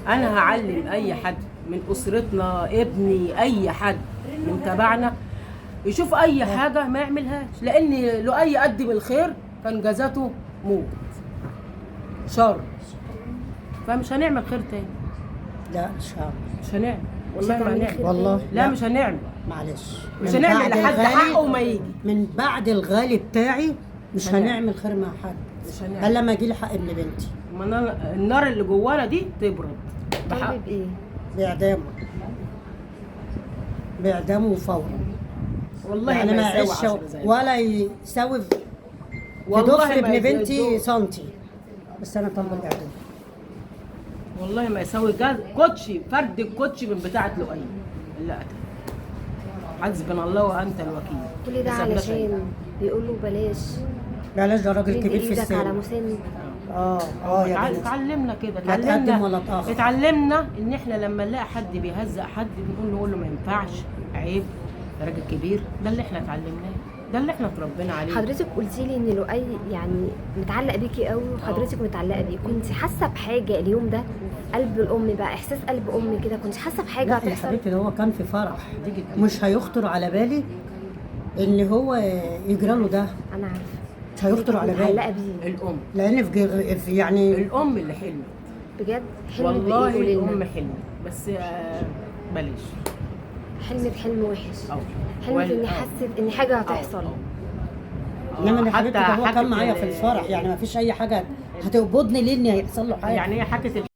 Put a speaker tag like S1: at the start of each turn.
S1: انا هعلم اي حد من اسرتنا، ابني، اي حد من تبعنا يشوف اي حاجه ما يعملهاش، لان لو اي قدم الخير كان جزاته موت شر. فمش هنعمل خير تاني.
S2: لا ان شاء الله
S1: مش هنعمل، والله ما هنعمل.
S2: والله
S1: لا مش هنعمل.
S2: معلش،
S1: مش
S2: من
S1: هنعمل
S2: بعد
S1: لحد
S2: الغالي-
S1: حقه ما يجي.
S2: من بعد الغالي بتاعي مش هنعمل خير مع حد
S1: مش هنعمل.
S2: الا لما يجي لي حق ابن بنتي.
S1: ما أنا النار اللي جوانا دي تبرد بحق.
S3: طالب ايه؟
S2: باعدامه، باعدامه فورا.
S1: والله
S2: يعني
S1: ما
S2: ما
S1: يساوي
S2: يعيش
S1: 10 زي ده.
S2: ولا يساوي في
S1: والله
S2: ضفر
S1: ما
S2: ابن
S1: يساوي
S2: بنتي
S1: الضوء.
S2: سنتي. بس انا طالبه الاعدام.
S1: والله ما يساوي كوتشي، فرد الكوتشي من بتاعه لؤي اللي قتل. حسبنا الله وانت الوكيل.
S3: كل ده
S1: ما سابناش أي
S3: علشان بيقولوا بلاش
S2: بلاش، ده راجل
S3: مد
S2: كبير في
S3: ايدك على
S2: السن.
S3: مسن.
S2: يا بنتي
S1: اتعلمنا كده،
S2: لا تقدم ولا تأخر.
S1: اتعلمنا ان احنا لما نلاقي حد بيهزق حد نقول له ما ينفعش، عيب، ده راجل كبير. ده اللي احنا اتعلمناه، ده اللي احنا اتربينا عليه.
S3: حضرتك قلتي لي ان لؤي يعني متعلق بيكي قوي، وحضرتك متعلقه بيه، كنت حاسه بحاجه اليوم ده؟ قلب الام بقى، احساس قلب ام كده، كنت حاسه بحاجه
S2: لا يا
S3: هتحصل؟
S2: حبيبتي، ده هو كان في فرح،
S1: دي جدا.
S2: مش هيخطر على بالي ان هو يجرى له ده.
S3: انا عارفه
S2: مش هيخطر على
S3: متعلقه
S2: بالي
S3: بيه
S1: الام،
S2: لان في يعني
S1: الام اللي حلمت.
S3: بجد. حلمت
S1: والله
S3: بإيه؟ قولي
S1: الام
S3: لنا.
S1: حلمت، بس بلاش.
S3: حلمت حلم وحش.
S1: أو.
S3: حلمت اني حست ان حاجه هتحصل.
S2: انما يا حبيبتي ده هو
S1: حكت
S2: كان معايا في الفرح، يعني ما فيش اي حاجه هتقبضني ليه ان هيحصل له حاجه.
S1: يعني هي حكت